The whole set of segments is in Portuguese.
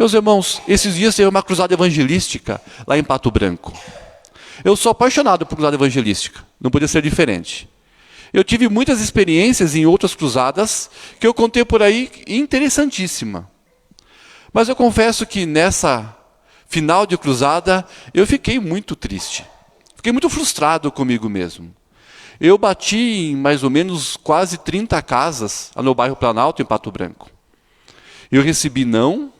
Meus irmãos, esses dias teve uma cruzada evangelística lá em Pato Branco. Eu sou apaixonado por cruzada evangelística, não podia ser diferente. Eu tive muitas experiências em outras cruzadas que eu contei por aí, interessantíssima. Mas eu confesso que nessa final de cruzada, eu fiquei muito triste. Fiquei muito frustrado comigo mesmo. Eu bati em mais ou menos quase 30 casas no bairro Planalto, em Pato Branco. Eu recebi não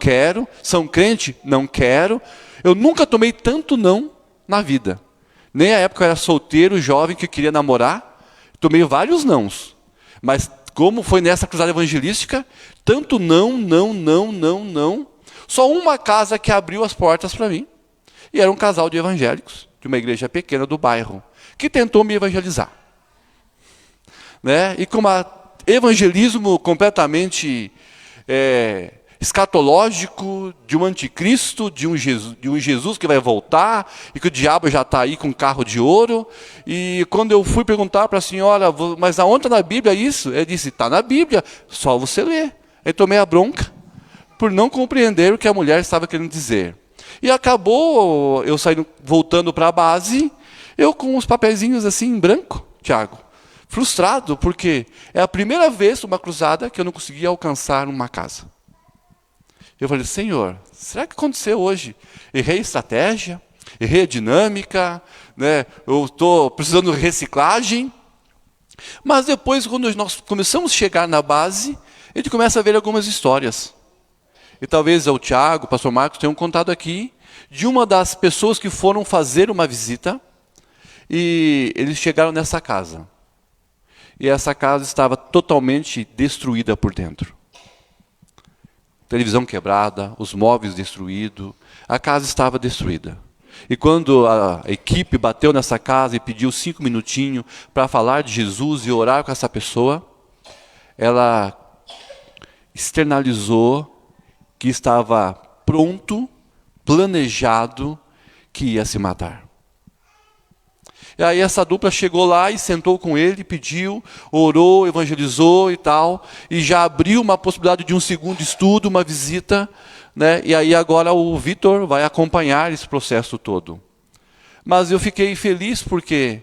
quero, são crente? Não quero. Eu nunca tomei tanto não na vida. Nem a época eu era solteiro, jovem, que queria namorar. Tomei vários nãos. Mas como foi nessa cruzada evangelística, tanto não. Só uma casa que abriu as portas para mim. E era um casal de evangélicos, de uma igreja pequena do bairro, que tentou me evangelizar. Né? E com um evangelismo completamente escatológico, de um anticristo, de um Jesus que vai voltar, e que o diabo já está aí com um carro de ouro. E quando eu fui perguntar para a senhora, mas aonde está na Bíblia isso? Ele disse, está na Bíblia, só você ler. Aí tomei a bronca, por não compreender o que a mulher estava querendo dizer. E acabou eu saindo, voltando para a base, eu com os papeizinhos assim em branco, Tiago, frustrado, porque é a primeira vez numa cruzada que eu não conseguia alcançar uma casa. Eu falei, Senhor, será que aconteceu hoje? Errei a estratégia, errei a dinâmica, né? Eu estou precisando de reciclagem. Mas depois, quando nós começamos a chegar na base, a gente começa a ver algumas histórias. E talvez o Tiago, o pastor Marcos, tenham contado aqui de uma das pessoas que foram fazer uma visita e eles chegaram nessa casa. E essa casa estava totalmente destruída por dentro. Televisão quebrada, os móveis destruídos, a casa estava destruída. E quando a equipe bateu nessa casa e pediu 5 minutinhos para falar de Jesus e orar com essa pessoa, ela externalizou que estava pronto, planejado, que ia se matar. E aí essa dupla chegou lá e sentou com ele, pediu, orou, evangelizou e tal, e já abriu uma possibilidade de um segundo estudo, uma visita, né? E aí agora o Vitor vai acompanhar esse processo todo. Mas eu fiquei feliz porque,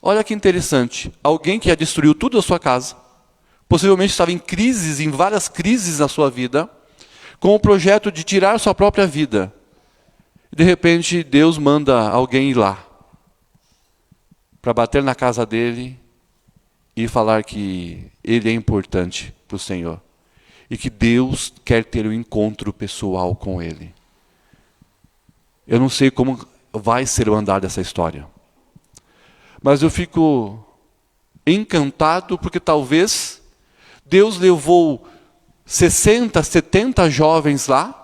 olha que interessante, alguém que já destruiu tudo a sua casa, possivelmente estava em crises, em várias crises na sua vida, com o projeto de tirar sua própria vida. De repente, Deus manda alguém ir lá, para bater na casa dele e falar que ele é importante para o Senhor. E que Deus quer ter um encontro pessoal com ele. Eu não sei como vai ser o andar dessa história. Mas eu fico encantado porque talvez Deus levou 60, 70 jovens lá.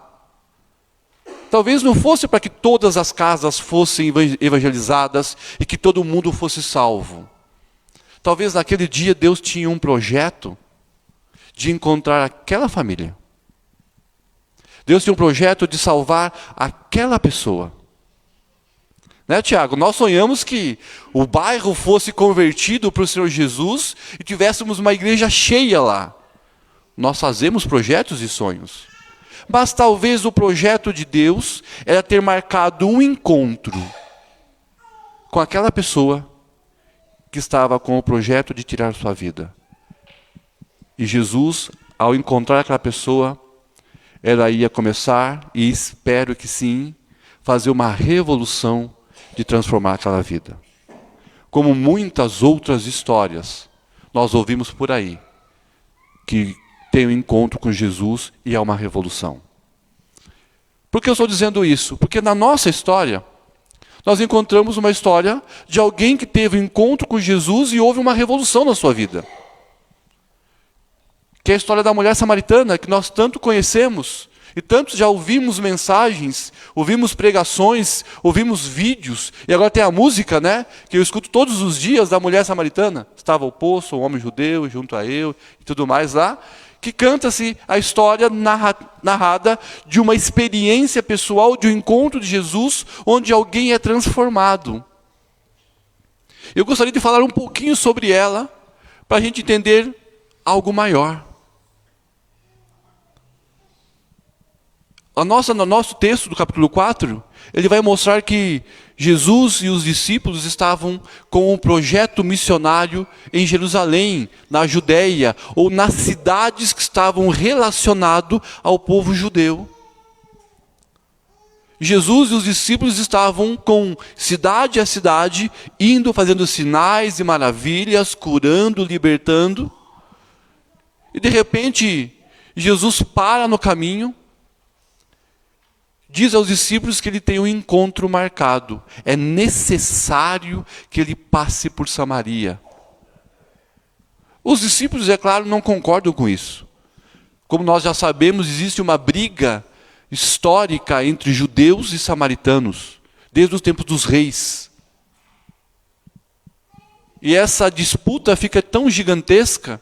Talvez não fosse para que todas as casas fossem evangelizadas e que todo mundo fosse salvo. Talvez naquele dia Deus tinha um projeto de encontrar aquela família. Deus tinha um projeto de salvar aquela pessoa. Né, Tiago? Nós sonhamos que o bairro fosse convertido para o Senhor Jesus e tivéssemos uma igreja cheia lá. Nós fazemos projetos e sonhos. Mas talvez o projeto de Deus era ter marcado um encontro com aquela pessoa que estava com o projeto de tirar sua vida. E Jesus, ao encontrar aquela pessoa, ela ia começar, e espero que sim, fazer uma revolução de transformar aquela vida. Como muitas outras histórias, nós ouvimos por aí, que tem um encontro com Jesus e há uma revolução. Por que eu estou dizendo isso? Porque na nossa história, nós encontramos uma história de alguém que teve um encontro com Jesus e houve uma revolução na sua vida. Que é a história da mulher samaritana, que nós tanto conhecemos, e tanto já ouvimos mensagens, ouvimos pregações, ouvimos vídeos, e agora tem a música, né, que eu escuto todos os dias da mulher samaritana. Estava o poço, o homem judeu, junto a eu, e tudo mais lá, que canta-se a história narrada de uma experiência pessoal, de um encontro de Jesus, onde alguém é transformado. Eu gostaria de falar um pouquinho sobre ela, para a gente entender algo maior. No nosso texto do capítulo 4, ele vai mostrar que Jesus e os discípulos estavam com um projeto missionário em Jerusalém, na Judéia, ou nas cidades que estavam relacionadas ao povo judeu. Jesus e os discípulos estavam com cidade a cidade, indo fazendo sinais e maravilhas, curando, libertando. E de repente, Jesus para no caminho, diz aos discípulos que ele tem um encontro marcado. É necessário que ele passe por Samaria. Os discípulos, é claro, não concordam com isso. Como nós já sabemos, existe uma briga histórica entre judeus e samaritanos, desde os tempos dos reis. E essa disputa fica tão gigantesca,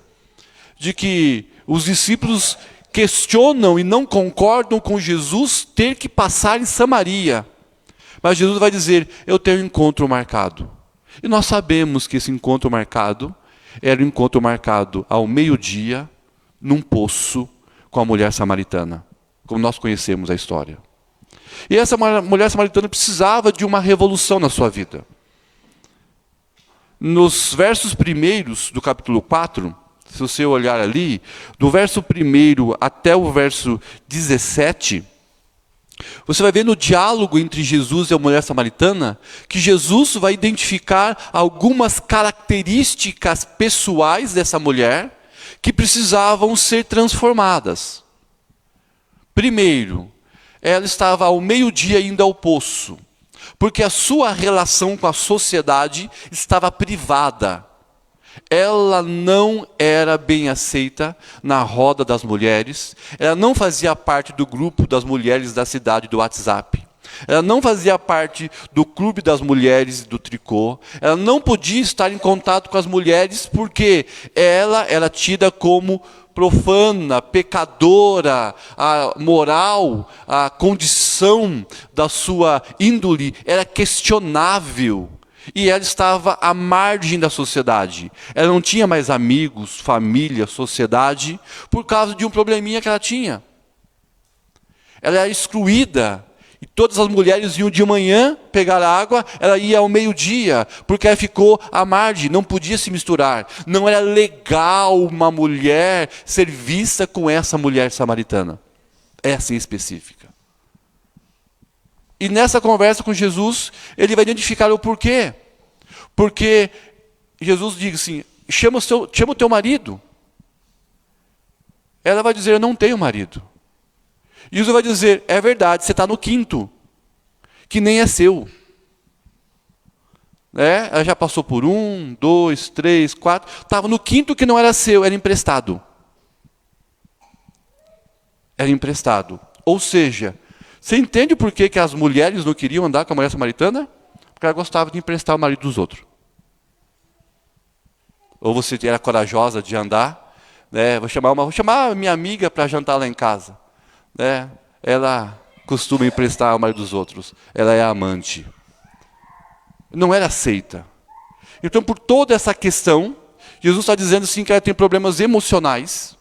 de que os discípulos questionam e não concordam com Jesus ter que passar em Samaria. Mas Jesus vai dizer, eu tenho um encontro marcado. E nós sabemos que esse encontro marcado era um encontro marcado ao meio-dia, num poço, com a mulher samaritana, como nós conhecemos a história. E essa mulher samaritana precisava de uma revolução na sua vida. Nos versos primeiros do capítulo 4, se você olhar ali, do verso 1 até o verso 17, você vai ver no diálogo entre Jesus e a mulher samaritana, que Jesus vai identificar algumas características pessoais dessa mulher, que precisavam ser transformadas. Primeiro, ela estava ao meio-dia indo ao poço, porque a sua relação com a sociedade estava privada. Ela não era bem aceita na roda das mulheres, ela não fazia parte do grupo das mulheres da cidade do WhatsApp, ela não fazia parte do clube das mulheres do tricô, ela não podia estar em contato com as mulheres porque ela era tida como profana, pecadora, a moral, a condição da sua índole era questionável. E ela estava à margem da sociedade. Ela não tinha mais amigos, família, sociedade, por causa de um probleminha que ela tinha. Ela era excluída. E todas as mulheres iam de manhã pegar água, ela ia ao meio-dia, porque ela ficou à margem, não podia se misturar. Não era legal uma mulher ser vista com essa mulher samaritana. Essa em específica. E nessa conversa com Jesus, ele vai identificar o porquê. Porque Jesus diz assim, chama o teu marido. Ela vai dizer, eu não tenho marido. Jesus vai dizer, é verdade, você está no quinto, que nem é seu. Ela já passou por 1, 2, 3, 4, estava no quinto que não era seu, era emprestado. Era emprestado. Ou seja, você entende por que as mulheres não queriam andar com a mulher samaritana? Porque ela gostava de emprestar o marido dos outros. Ou você era corajosa de andar, vou chamar minha amiga para jantar lá em casa. Ela costuma emprestar o marido dos outros. Ela é amante. Não era aceita. Então, por toda essa questão, Jesus está dizendo assim que ela tem problemas emocionais,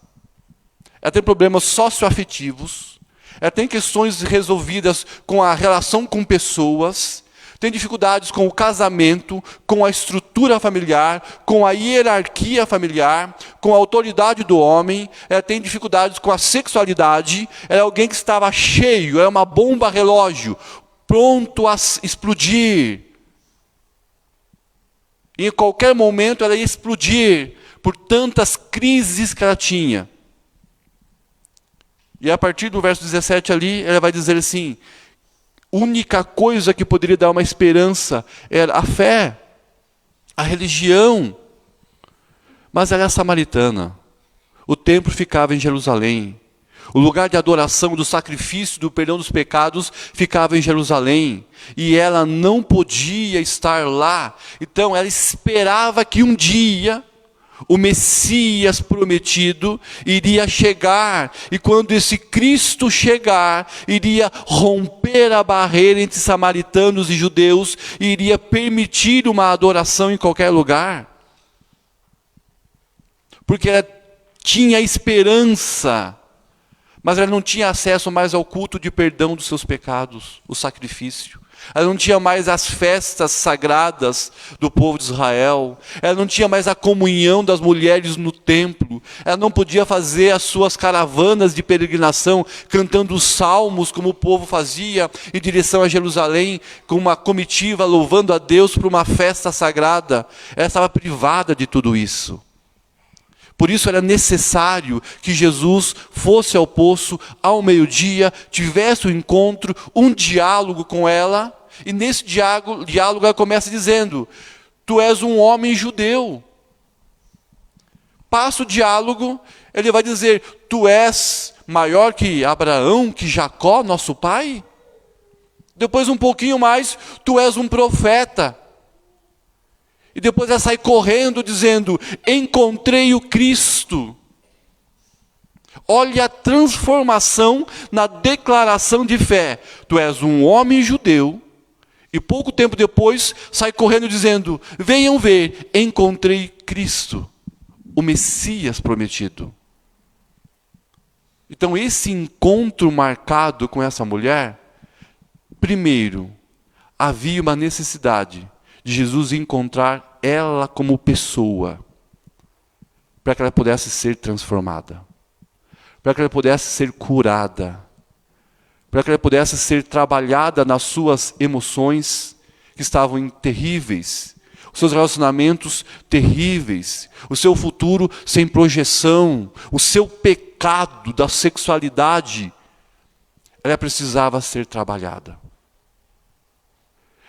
ela tem problemas socioafetivos, ela tem questões resolvidas com a relação com pessoas, tem dificuldades com o casamento, com a estrutura familiar, com a hierarquia familiar, com a autoridade do homem, ela tem dificuldades com a sexualidade, ela é alguém que estava cheio, é uma bomba relógio, pronto a explodir. E em qualquer momento ela ia explodir, por tantas crises que ela tinha. E a partir do verso 17 ali, ela vai dizer assim, única coisa que poderia dar uma esperança era a fé, a religião. Mas ela é samaritana. O templo ficava em Jerusalém. O lugar de adoração, do sacrifício, do perdão dos pecados, ficava em Jerusalém. E ela não podia estar lá. Então ela esperava que um dia o Messias prometido iria chegar, e quando esse Cristo chegar, iria romper a barreira entre samaritanos e judeus, e iria permitir uma adoração em qualquer lugar. Porque ela tinha esperança, Mas ela não tinha acesso mais ao culto de perdão dos seus pecados, o sacrifício. Ela não tinha mais as festas sagradas do povo de Israel. Ela não tinha mais a comunhão das mulheres no templo. Ela não podia fazer as suas caravanas de peregrinação cantando os salmos como o povo fazia em direção a Jerusalém, com uma comitiva louvando a Deus por uma festa sagrada. Ela estava privada de tudo isso. Por isso era necessário que Jesus fosse ao poço ao meio-dia, tivesse um encontro, um diálogo com ela. E nesse diálogo ela começa dizendo: tu és um homem judeu. Passa o diálogo, ele vai dizer: tu és maior que Abraão, que Jacó, nosso pai? Depois um pouquinho mais, tu és um profeta. E depois ela sai correndo dizendo: encontrei o Cristo. Olha a transformação na declaração de fé. Tu és um homem judeu. E pouco tempo depois sai correndo dizendo: venham ver, encontrei Cristo, o Messias prometido. Então esse encontro marcado com essa mulher, primeiro, havia uma necessidade de Jesus encontrar ela como pessoa, para que ela pudesse ser transformada, para que ela pudesse ser curada, para que ela pudesse ser trabalhada nas suas emoções que estavam terríveis, os seus relacionamentos terríveis, o seu futuro sem projeção, o seu pecado da sexualidade. Ela precisava ser trabalhada.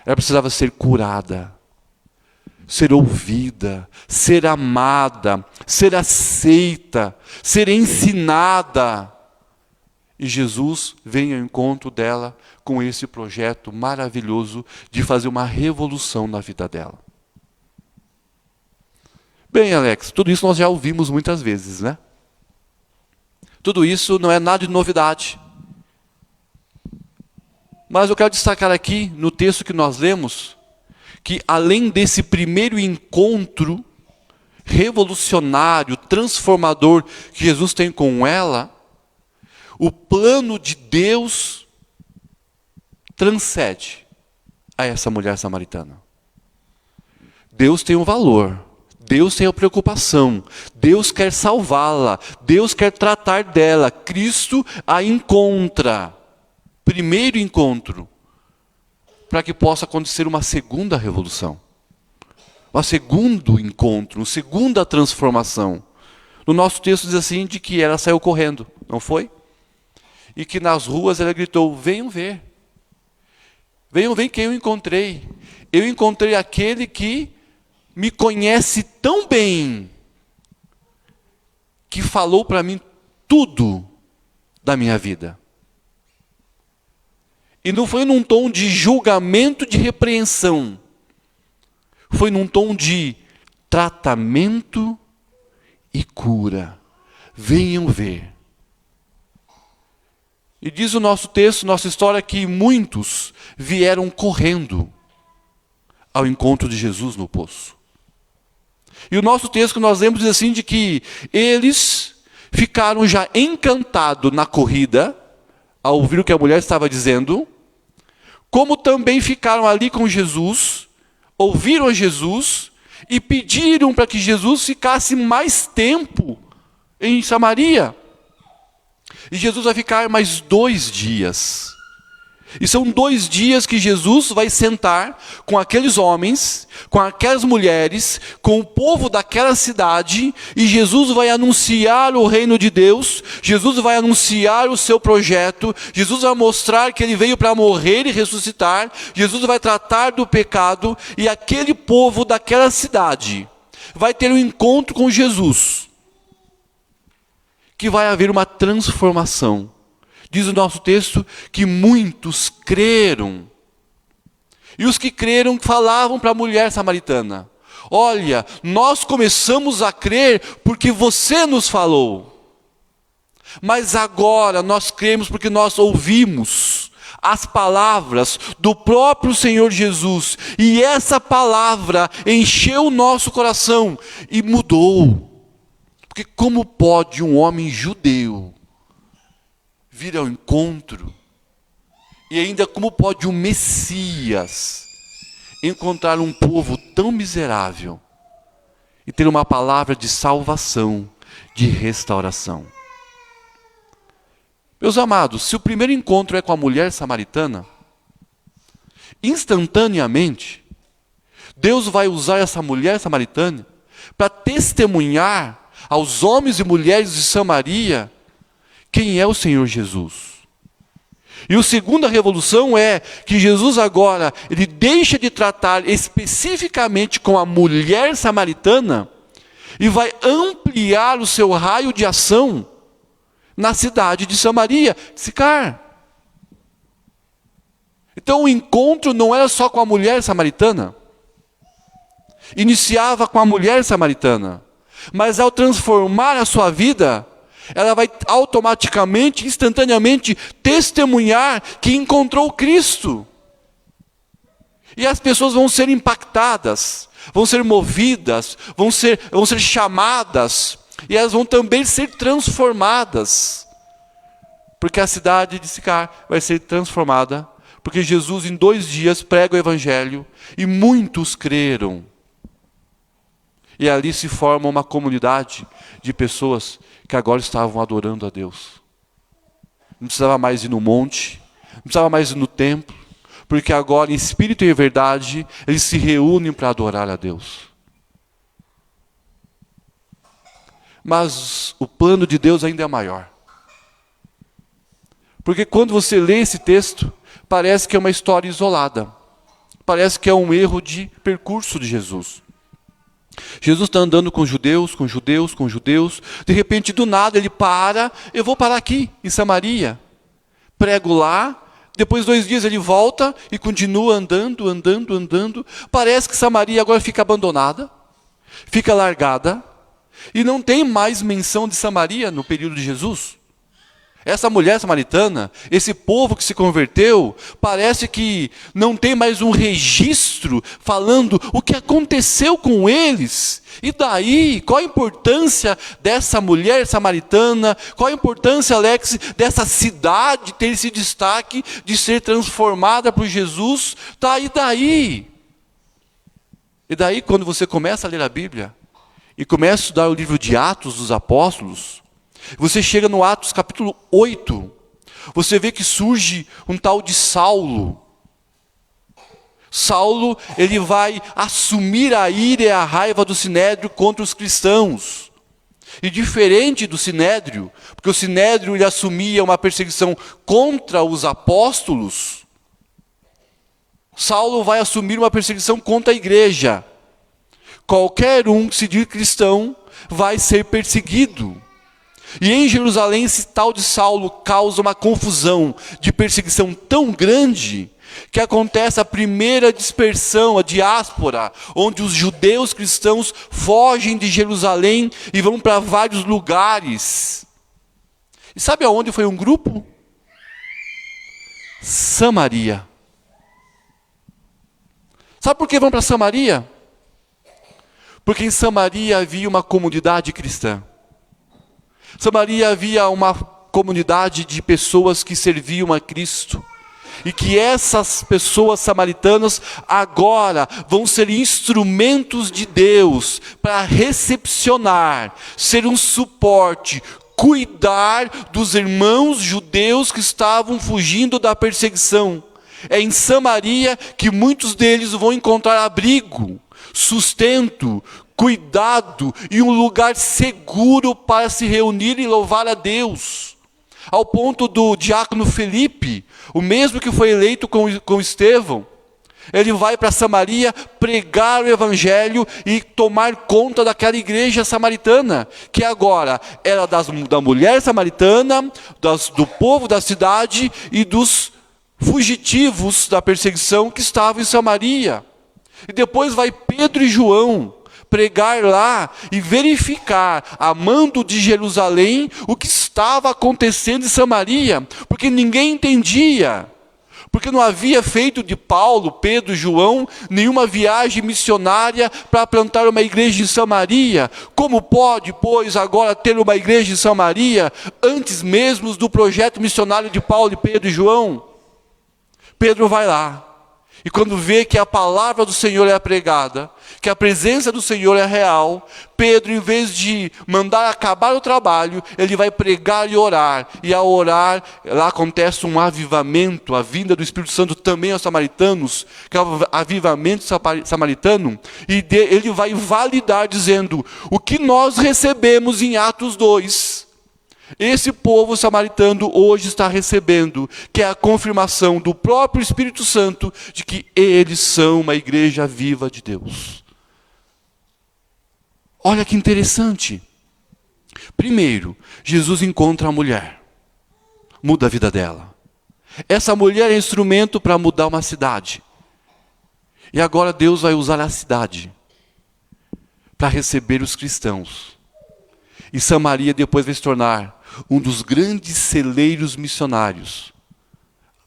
Ela precisava ser curada, ser ouvida, ser amada, ser aceita, ser ensinada. E Jesus vem ao encontro dela com esse projeto maravilhoso de fazer uma revolução na vida dela. Bem, Alex, tudo isso nós já ouvimos muitas vezes, né? Tudo isso não é nada de novidade. Mas eu quero destacar aqui, no texto que nós lemos, que além desse primeiro encontro revolucionário, transformador que Jesus tem com ela, o plano de Deus transcende a essa mulher samaritana. Deus tem um valor, Deus tem a preocupação, Deus quer salvá-la, Deus quer tratar dela, Cristo a encontra. Primeiro encontro, para que possa acontecer uma segunda revolução, um segundo encontro, uma segunda transformação. No nosso texto diz assim, de que ela saiu correndo, não foi? E que nas ruas ela gritou: venham ver quem eu encontrei. Eu encontrei aquele que me conhece tão bem, que falou para mim tudo da minha vida. E não foi num tom de julgamento, de repreensão. Foi num tom de tratamento e cura. Venham ver. E diz o nosso texto, nossa história, que muitos vieram correndo ao encontro de Jesus no poço. E o nosso texto que nós lemos diz assim, de que eles ficaram já encantados na corrida, ao ouvir o que a mulher estava dizendo, como também ficaram ali com Jesus, ouviram a Jesus e pediram para que Jesus ficasse mais tempo em Samaria. E Jesus vai ficar mais 2 dias. E são 2 dias que Jesus vai sentar com aqueles homens, com aquelas mulheres, com o povo daquela cidade, e Jesus vai anunciar o reino de Deus, Jesus vai anunciar o seu projeto, Jesus vai mostrar que ele veio para morrer e ressuscitar, Jesus vai tratar do pecado, e aquele povo daquela cidade vai ter um encontro com Jesus, que vai haver uma transformação. Diz o nosso texto que muitos creram. E os que creram falavam para a mulher samaritana: olha, nós começamos a crer porque você nos falou. Mas agora nós cremos porque nós ouvimos as palavras do próprio Senhor Jesus. E essa palavra encheu o nosso coração e mudou. Porque como pode um homem judeu vir ao encontro. E ainda como pode o Messias encontrar um povo tão miserável e ter uma palavra de salvação, de restauração. Meus amados, se o primeiro encontro é com a mulher samaritana, instantaneamente, Deus vai usar essa mulher samaritana para testemunhar aos homens e mulheres de Samaria quem é o Senhor Jesus. E a segunda revolução é que Jesus agora, ele deixa de tratar especificamente com a mulher samaritana e vai ampliar o seu raio de ação na cidade de Samaria, Sicar. Então o encontro não era só com a mulher samaritana. Iniciava com a mulher samaritana. Mas ao transformar a sua vida, ela vai automaticamente, instantaneamente, testemunhar que encontrou Cristo. E as pessoas vão ser impactadas, vão ser movidas, vão ser chamadas, e elas vão também ser transformadas. Porque a cidade de Sicar vai ser transformada, porque Jesus em 2 dias prega o Evangelho, e muitos creram. E ali se forma uma comunidade de pessoas que agora estavam adorando a Deus. Não precisava mais ir no monte, não precisava mais ir no templo, porque agora, em espírito e em verdade, eles se reúnem para adorar a Deus. Mas o plano de Deus ainda é maior. Porque quando você lê esse texto, parece que é uma história isolada. Parece que é um erro de percurso de Jesus. Jesus está andando com judeus, de repente do nada ele para, eu vou parar aqui em Samaria, prego lá, depois 2 dias ele volta e continua andando, parece que Samaria agora fica abandonada, fica largada, e não tem mais menção de Samaria no período de Jesus. Essa mulher samaritana, esse povo que se converteu, parece que não tem mais um registro falando o que aconteceu com eles. E daí, qual a importância dessa mulher samaritana? Qual a importância, Alex, dessa cidade ter esse destaque de ser transformada por Jesus? Tá, e daí? E daí, quando você começa a ler a Bíblia, e começa a estudar o livro de Atos dos Apóstolos, você chega no Atos capítulo 8, você vê que surge um tal de Saulo. Saulo, ele vai assumir a ira e a raiva do Sinédrio contra os cristãos. E diferente do Sinédrio, porque o Sinédrio ele assumia uma perseguição contra os apóstolos, Saulo vai assumir uma perseguição contra a igreja. Qualquer um que se diz cristão vai ser perseguido. E em Jerusalém esse tal de Saulo causa uma confusão de perseguição tão grande que acontece a primeira dispersão, a diáspora, onde os judeus cristãos fogem de Jerusalém e vão para vários lugares. E sabe aonde foi um grupo? Samaria. Sabe por que vão para Samaria? Porque em Samaria havia uma comunidade cristã. Samaria havia uma comunidade de pessoas que serviam a Cristo. E que essas pessoas samaritanas agora vão ser instrumentos de Deus para recepcionar, ser um suporte, cuidar dos irmãos judeus que estavam fugindo da perseguição. É em Samaria que muitos deles vão encontrar abrigo, sustento, cuidado e um lugar seguro para se reunir e louvar a Deus. Ao ponto do diácono Felipe, o mesmo que foi eleito com Estevão, ele vai para Samaria pregar o evangelho e tomar conta daquela igreja samaritana, que agora era da mulher samaritana, do povo da cidade e dos fugitivos da perseguição que estavam em Samaria. E depois vai Pedro e João pregar lá e verificar, a mando de Jerusalém, o que estava acontecendo em Samaria, porque ninguém entendia. Porque não havia feito de Paulo, Pedro, João, nenhuma viagem missionária para plantar uma igreja em Samaria. Como pode, pois, agora ter uma igreja em Samaria, antes mesmo do projeto missionário de Paulo, Pedro e João? Pedro vai lá, e quando vê que a palavra do Senhor é pregada, que a presença do Senhor é real, Pedro, em vez de mandar acabar o trabalho, ele vai pregar e orar. E ao orar, lá acontece um avivamento, a vinda do Espírito Santo também aos samaritanos, que é o avivamento samaritano, e ele vai validar dizendo, o que nós recebemos em Atos 2, esse povo samaritano hoje está recebendo, que é a confirmação do próprio Espírito Santo, de que eles são uma igreja viva de Deus. Olha que interessante. Primeiro, Jesus encontra a mulher, muda a vida dela. Essa mulher é instrumento para mudar uma cidade. E agora Deus vai usar a cidade para receber os cristãos. E Samaria depois vai se tornar um dos grandes celeiros missionários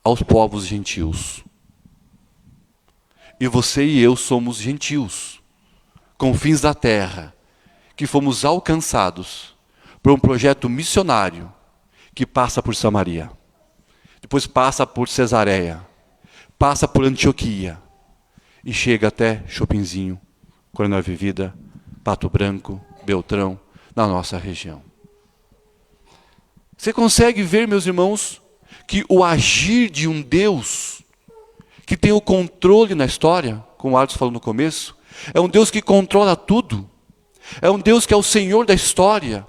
aos povos gentios. E você e eu somos gentios, confins da terra, que fomos alcançados por um projeto missionário que passa por Samaria, depois passa por Cesareia, passa por Antioquia e chega até Chopinzinho, Coronel Vivida, Pato Branco, Beltrão, na nossa região. Você consegue ver, meus irmãos, que o agir de um Deus que tem o controle na história, como o Arthur falou no começo, é um Deus que controla tudo, é um Deus que é o Senhor da história,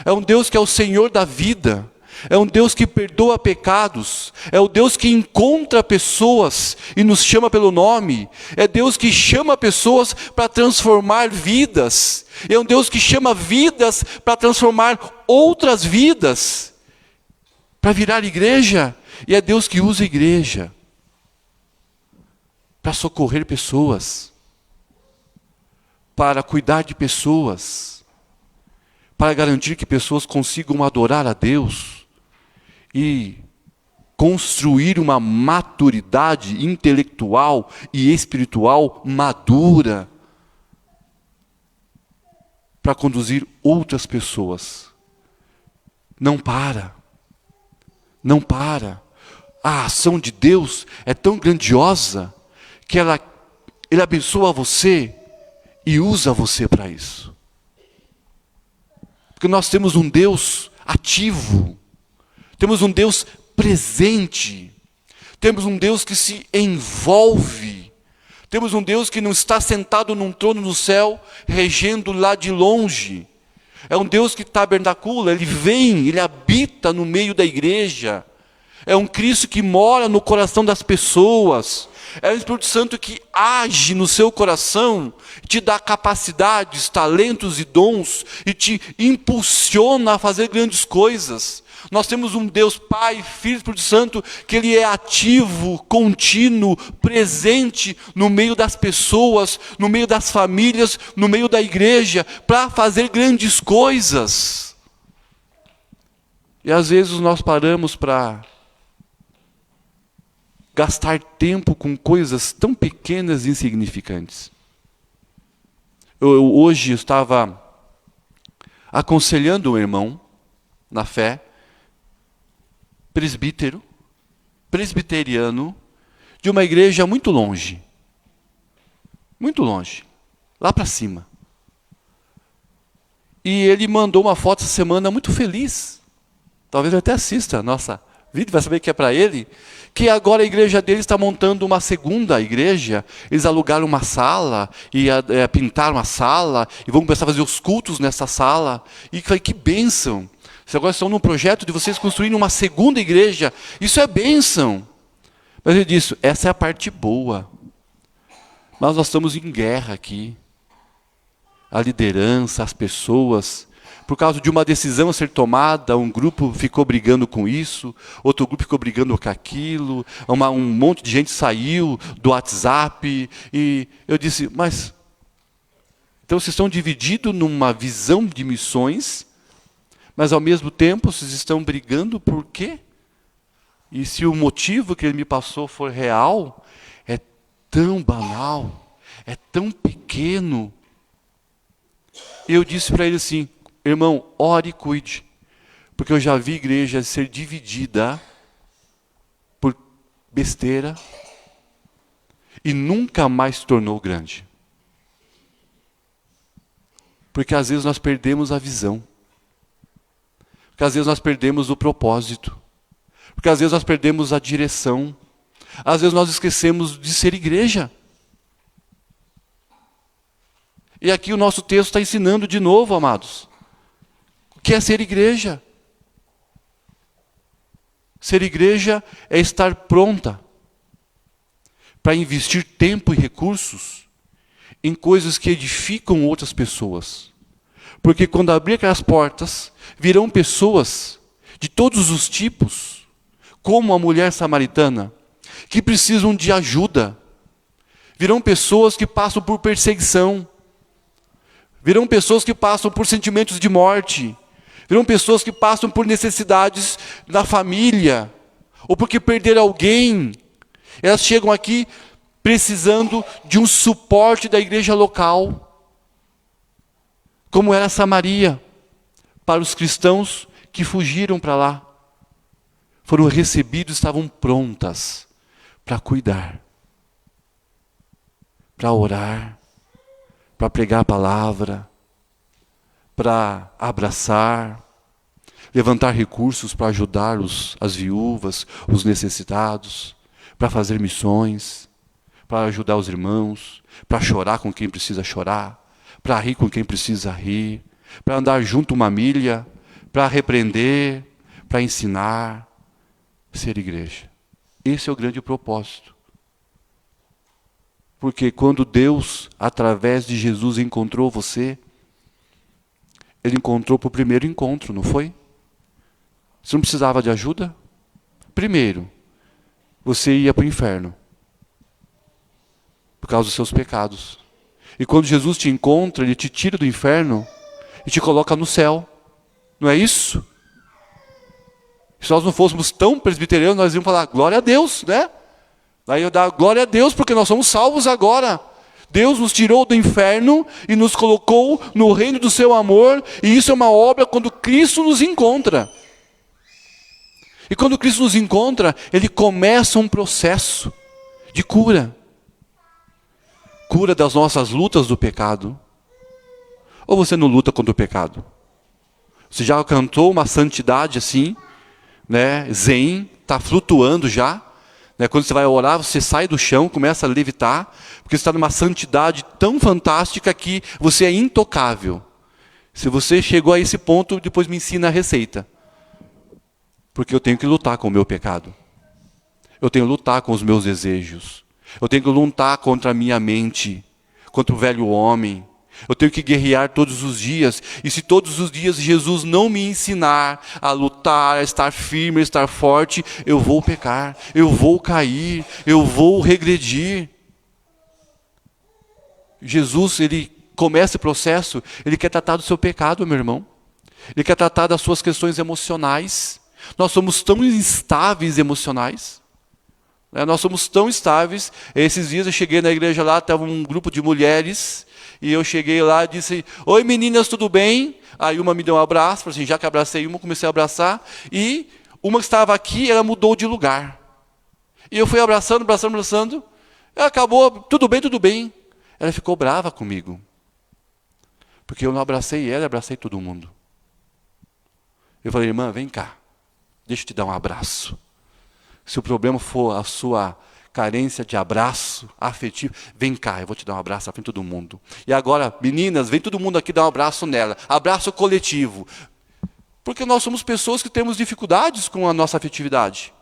é um Deus que é o Senhor da vida, é um Deus que perdoa pecados, é o Deus que encontra pessoas e nos chama pelo nome, é Deus que chama pessoas para transformar vidas, é um Deus que chama vidas para transformar outras vidas, para virar igreja, e é Deus que usa a igreja para socorrer pessoas, para cuidar de pessoas, para garantir que pessoas consigam adorar a Deus e construir uma maturidade intelectual e espiritual madura para conduzir outras pessoas. Não para. Não para. A ação de Deus é tão grandiosa que Ele abençoa você e usa você para isso. Porque nós temos um Deus ativo, temos um Deus presente, temos um Deus que se envolve, temos um Deus que não está sentado num trono no céu, regendo lá de longe. É um Deus que tabernacula, Ele vem, Ele habita no meio da igreja. É um Cristo que mora no coração das pessoas. É o Espírito Santo que age no seu coração, te dá capacidades, talentos e dons, e te impulsiona a fazer grandes coisas. Nós temos um Deus Pai, Filho e Espírito Santo, que Ele é ativo, contínuo, presente no meio das pessoas, no meio das famílias, no meio da igreja, para fazer grandes coisas. E às vezes nós paramos para gastar tempo com coisas tão pequenas e insignificantes. Hoje eu estava aconselhando um irmão na fé, presbiteriano, de uma igreja muito longe, lá para cima. E ele mandou uma foto essa semana muito feliz. Talvez eu até assista a nossa vídeo, vai saber que é para ele, que agora a igreja dele está montando uma segunda igreja. Eles alugaram uma sala, e pintaram uma sala, e vão começar a fazer os cultos nessa sala. E falei, que bênção! Vocês agora estão num projeto de vocês construírem uma segunda igreja. Isso é bênção! Mas ele disse, essa é a parte boa. Mas nós estamos em guerra aqui. A liderança, as pessoas... Por causa de uma decisão a ser tomada, um grupo ficou brigando com isso, outro grupo ficou brigando com aquilo, um monte de gente saiu do WhatsApp, e eu disse, mas... Então vocês estão divididos numa visão de missões, mas ao mesmo tempo vocês estão brigando por quê? E se o motivo que ele me passou for real, é tão banal, é tão pequeno. Eu disse para ele assim: irmão, ore e cuide, porque eu já vi igreja ser dividida por besteira e nunca mais se tornou grande. Porque às vezes nós perdemos a visão. Porque às vezes nós perdemos o propósito. Porque às vezes nós perdemos a direção. Às vezes nós esquecemos de ser igreja. E aqui o nosso texto está ensinando de novo, amados, o que é ser igreja. Ser igreja é estar pronta para investir tempo e recursos em coisas que edificam outras pessoas. Porque quando abrir aquelas portas, virão pessoas de todos os tipos, como a mulher samaritana, que precisam de ajuda. Virão pessoas que passam por perseguição. Virão pessoas que passam por sentimentos de morte. Virão pessoas que passam por necessidades na família, ou porque perderam alguém. Elas chegam aqui precisando de um suporte da igreja local, como era Samaria, para os cristãos que fugiram para lá. Foram recebidos, estavam prontas para cuidar, para orar, para pregar a palavra, para abraçar, levantar recursos para ajudar as viúvas, os necessitados, para fazer missões, para ajudar os irmãos, para chorar com quem precisa chorar, para rir com quem precisa rir, para andar junto uma milha, para repreender, para ensinar, ser igreja. Esse é o grande propósito. Porque quando Deus, através de Jesus, encontrou você, Ele encontrou para o primeiro encontro, não foi? Você não precisava de ajuda? Primeiro, você ia para o inferno, por causa dos seus pecados. E quando Jesus te encontra, Ele te tira do inferno e te coloca no céu. Não é isso? Se nós não fôssemos tão presbiterianos, nós íamos falar, glória a Deus, né? Daí eu dar glória a Deus, porque nós somos salvos agora. Deus nos tirou do inferno e nos colocou no reino do seu amor, e isso é uma obra quando Cristo nos encontra. E quando Cristo nos encontra, Ele começa um processo de cura. Cura das nossas lutas do pecado. Ou você não luta contra o pecado? Você já cantou uma santidade assim, né? Zen, está flutuando já. Né? Quando você vai orar, você sai do chão, começa a levitar, porque você está numa santidade tão fantástica que você é intocável. Se você chegou a esse ponto, depois me ensina a receita. Porque eu tenho que lutar com o meu pecado. Eu tenho que lutar com os meus desejos. Eu tenho que lutar contra a minha mente, contra o velho homem. Eu tenho que guerrear todos os dias. E se todos os dias Jesus não me ensinar a lutar, a estar firme, a estar forte, eu vou pecar, eu vou cair, eu vou regredir. Jesus, Ele começa o processo, Ele quer tratar do seu pecado, meu irmão. Ele quer tratar das suas questões emocionais. Nós somos tão instáveis emocionais. Nós somos tão instáveis. Esses dias eu cheguei na igreja lá, estava um grupo de mulheres, e eu cheguei lá e disse, oi meninas, tudo bem? Aí uma me deu um abraço, assim, já que abracei uma, comecei a abraçar, e uma que estava aqui, ela mudou de lugar. E eu fui abraçando, ela acabou, tudo bem, tudo bem. Ela ficou brava comigo, porque eu não abracei ela, abracei todo mundo. Eu falei, irmã, vem cá, deixa eu te dar um abraço. Se o problema for a sua carência de abraço afetivo, vem cá, eu vou te dar um abraço à frente de todo mundo. E agora, meninas, vem todo mundo aqui dar um abraço nela. Abraço coletivo. Porque nós somos pessoas que temos dificuldades com a nossa afetividade.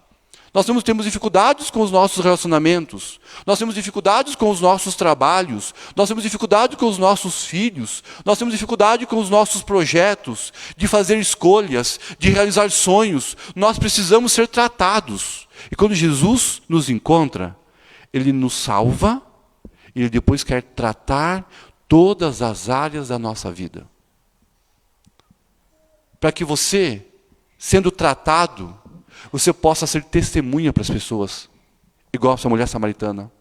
Nós temos dificuldades com os nossos relacionamentos. Nós temos dificuldades com os nossos trabalhos. Nós temos dificuldade com os nossos filhos. Nós temos dificuldade com os nossos projetos, de fazer escolhas, de realizar sonhos. Nós precisamos ser tratados. E quando Jesus nos encontra, Ele nos salva, e Ele depois quer tratar todas as áreas da nossa vida. Para que você, sendo tratado, você possa ser testemunha para as pessoas, igual essa mulher samaritana.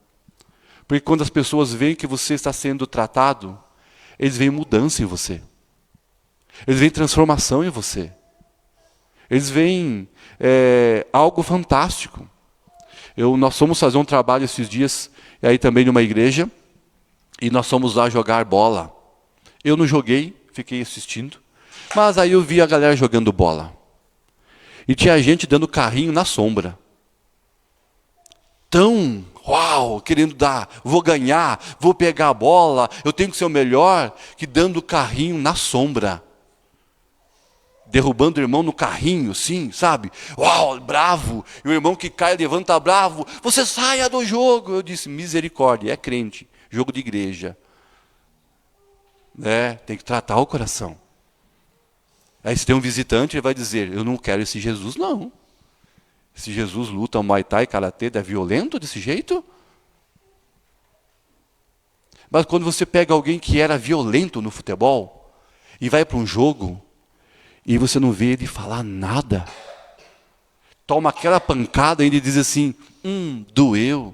Porque quando as pessoas veem que você está sendo tratado, eles veem mudança em você. Eles veem transformação em você. Eles veem algo fantástico. Nós fomos fazer um trabalho esses dias, e aí também numa igreja, e nós fomos lá jogar bola. Eu não joguei, fiquei assistindo, mas aí eu vi a galera jogando bola. E tinha gente dando carrinho na sombra. Tão, uau, querendo dar, vou ganhar, vou pegar a bola, eu tenho que ser o melhor, que dando carrinho na sombra. Derrubando o irmão no carrinho, sim, sabe? Uau, bravo. E o irmão que cai, levanta bravo. Você saia do jogo. Eu disse, misericórdia, é crente, jogo de igreja. Tem que tratar o coração. Aí se tem um visitante, ele vai dizer, eu não quero esse Jesus, não. Esse Jesus luta Muay Thai, Karatê, é violento desse jeito? Mas quando você pega alguém que era violento no futebol, e vai para um jogo, e você não vê ele falar nada, toma aquela pancada e ele diz assim, doeu.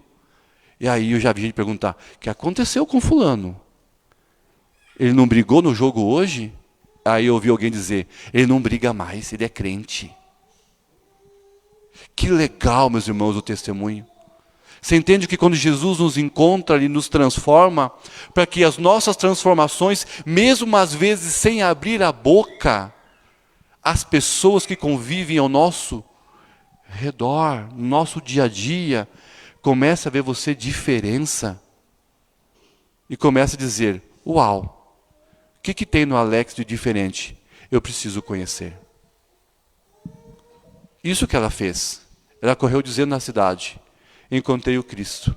E aí eu já vi gente perguntar, o que aconteceu com fulano? Ele não brigou no jogo hoje? Aí eu ouvi alguém dizer, ele não briga mais, ele é crente. Que legal, meus irmãos, o testemunho. Você entende que quando Jesus nos encontra, Ele nos transforma, para que as nossas transformações, mesmo às vezes sem abrir a boca, as pessoas que convivem ao nosso redor, no nosso dia a dia, comecem a ver você diferença. E comecem a dizer, uau, o que tem no Alex de diferente? Eu preciso conhecer. Isso que ela fez. Ela correu dizendo na cidade, encontrei o Cristo.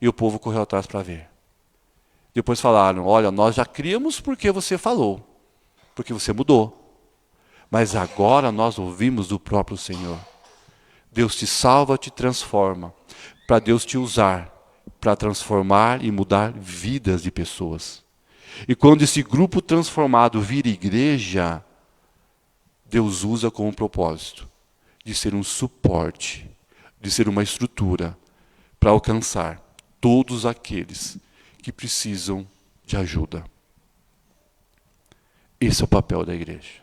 E o povo correu atrás para ver. Depois falaram, olha, nós já criamos porque você falou. Porque você mudou. Mas agora nós ouvimos do próprio Senhor. Deus te salva, te transforma. Para Deus te usar. Para transformar e mudar vidas de pessoas. E quando esse grupo transformado vira igreja, Deus usa com um propósito de ser um suporte, de ser uma estrutura para alcançar todos aqueles que precisam de ajuda. Esse é o papel da igreja.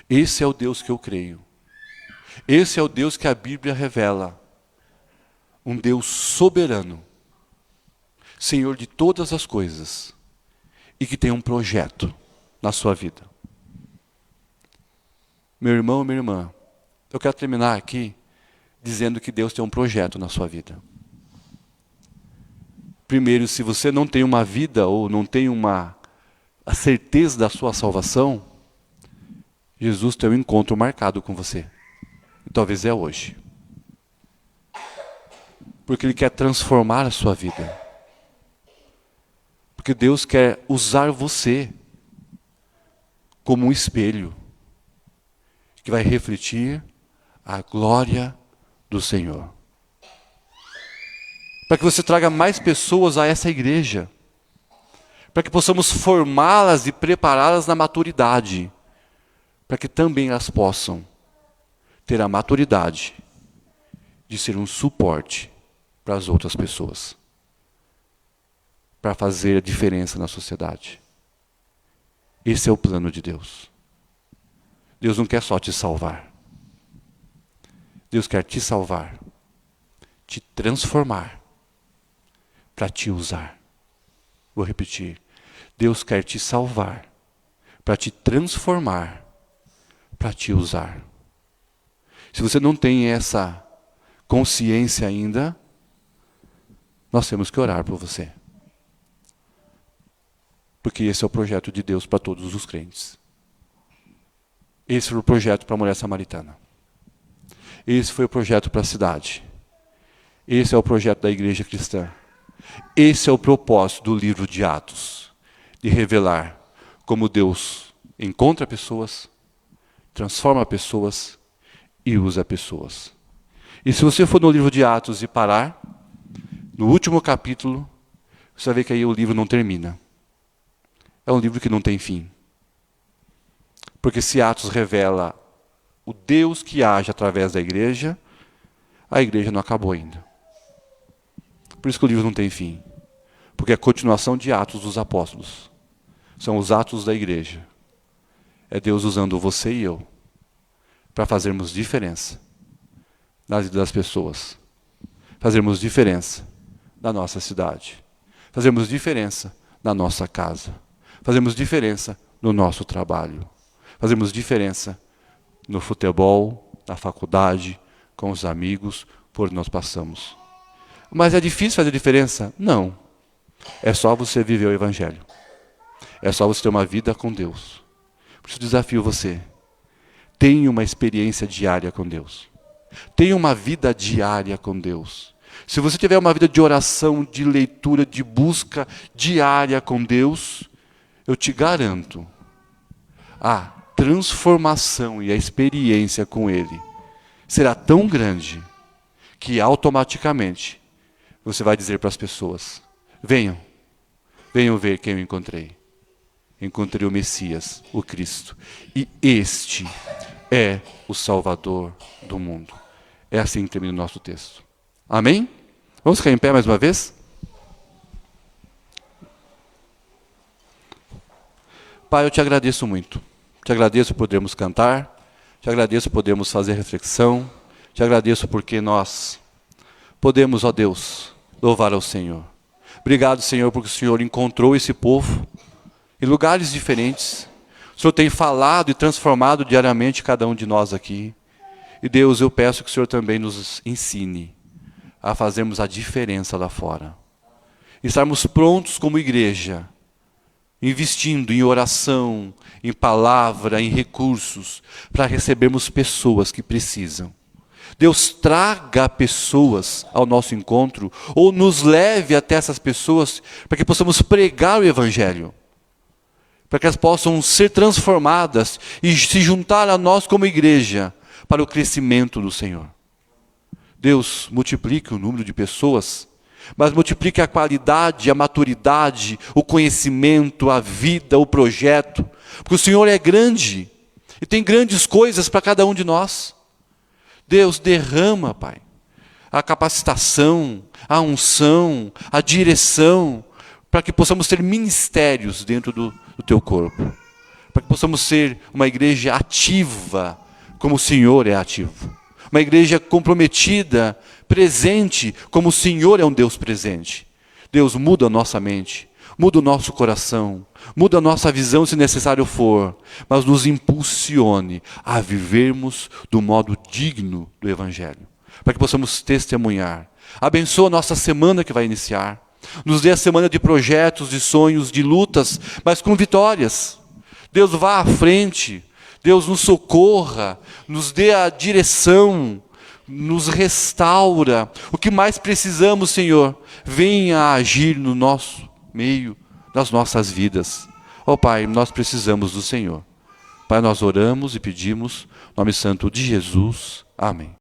Esse é o Deus que eu creio. Esse é o Deus que a Bíblia revela. Um Deus soberano, Senhor de todas as coisas, e que tem um projeto na sua vida. Meu irmão, minha irmã, eu quero terminar aqui dizendo que Deus tem um projeto na sua vida. Primeiro, se você não tem uma vida ou não tem a certeza da sua salvação, Jesus tem um encontro marcado com você. E talvez é hoje. Porque Ele quer transformar a sua vida. Porque Deus quer usar você como um espelho que vai refletir a glória do Senhor. Para que você traga mais pessoas a essa igreja. Para que possamos formá-las e prepará-las na maturidade. Para que também elas possam ter a maturidade de ser um suporte para as outras pessoas. Para fazer a diferença na sociedade. Esse é o plano de Deus. Deus não quer só te salvar. Deus quer te salvar, te transformar, para te usar. Vou repetir. Deus quer te salvar, para te transformar, para te usar. Se você não tem essa consciência ainda, nós temos que orar por você. Porque esse é o projeto de Deus para todos os crentes. Esse foi o projeto para a mulher samaritana. Esse foi o projeto para a cidade. Esse é o projeto da igreja cristã. Esse é o propósito do livro de Atos. De revelar como Deus encontra pessoas, transforma pessoas e usa pessoas. E se você for no livro de Atos e parar, no último capítulo, você vai ver que aí o livro não termina. É um livro que não tem fim. Porque se Atos revela o Deus que age através da igreja, a igreja não acabou ainda. Por isso que o livro não tem fim. Porque é a continuação de Atos dos Apóstolos. São os atos da igreja. É Deus usando você e eu para fazermos diferença na vida das pessoas. Fazermos diferença na nossa cidade. Fazermos diferença na nossa casa. Fazermos diferença no nosso trabalho. Fazermos diferença no futebol, na faculdade, com os amigos, por onde nós passamos. Mas é difícil fazer diferença? Não. É só você viver o Evangelho. É só você ter uma vida com Deus. Por isso eu desafio você. Tenha uma experiência diária com Deus. Tenha uma vida diária com Deus. Se você tiver uma vida de oração, de leitura, de busca diária com Deus, eu te garanto, a transformação e a experiência com Ele será tão grande que automaticamente você vai dizer para as pessoas: venham ver quem eu encontrei. Encontrei o Messias, o Cristo. E este é o Salvador do mundo. É assim que termina o nosso texto. Amém? Vamos ficar em pé mais uma vez? Pai, eu te agradeço muito. Te agradeço por podermos cantar. Te agradeço por podermos fazer reflexão. Te agradeço porque nós podemos, ó Deus, louvar ao Senhor. Obrigado, Senhor, porque o Senhor encontrou esse povo em lugares diferentes. O Senhor tem falado e transformado diariamente cada um de nós aqui. E Deus, eu peço que o Senhor também nos ensine a fazermos a diferença lá fora. Estarmos prontos como igreja, investindo em oração, em palavra, em recursos, para recebermos pessoas que precisam. Deus, traga pessoas ao nosso encontro, ou nos leve até essas pessoas, para que possamos pregar o Evangelho. Para que elas possam ser transformadas e se juntar a nós como igreja para o crescimento do Senhor. Deus, multiplique o número de pessoas, mas multiplique a qualidade, a maturidade, o conhecimento, a vida, o projeto, porque o Senhor é grande e tem grandes coisas para cada um de nós. Deus, derrama, Pai, a capacitação, a unção, a direção, para que possamos ter ministérios dentro do Teu corpo. Para que possamos ser uma igreja ativa, como o Senhor é ativo. Uma igreja comprometida, presente, como o Senhor é um Deus presente. Deus, muda a nossa mente, muda o nosso coração, muda a nossa visão se necessário for, mas nos impulsione a vivermos do modo digno do Evangelho. Para que possamos testemunhar. Abençoa a nossa semana que vai iniciar. Nos dê a semana de projetos, de sonhos, de lutas, mas com vitórias. Deus, vá à frente. Deus, nos socorra, nos dê a direção, nos restaura. O que mais precisamos, Senhor, venha agir no nosso meio, nas nossas vidas. Ó Pai, nós precisamos do Senhor. Pai, nós oramos e pedimos, em nome santo de Jesus. Amém.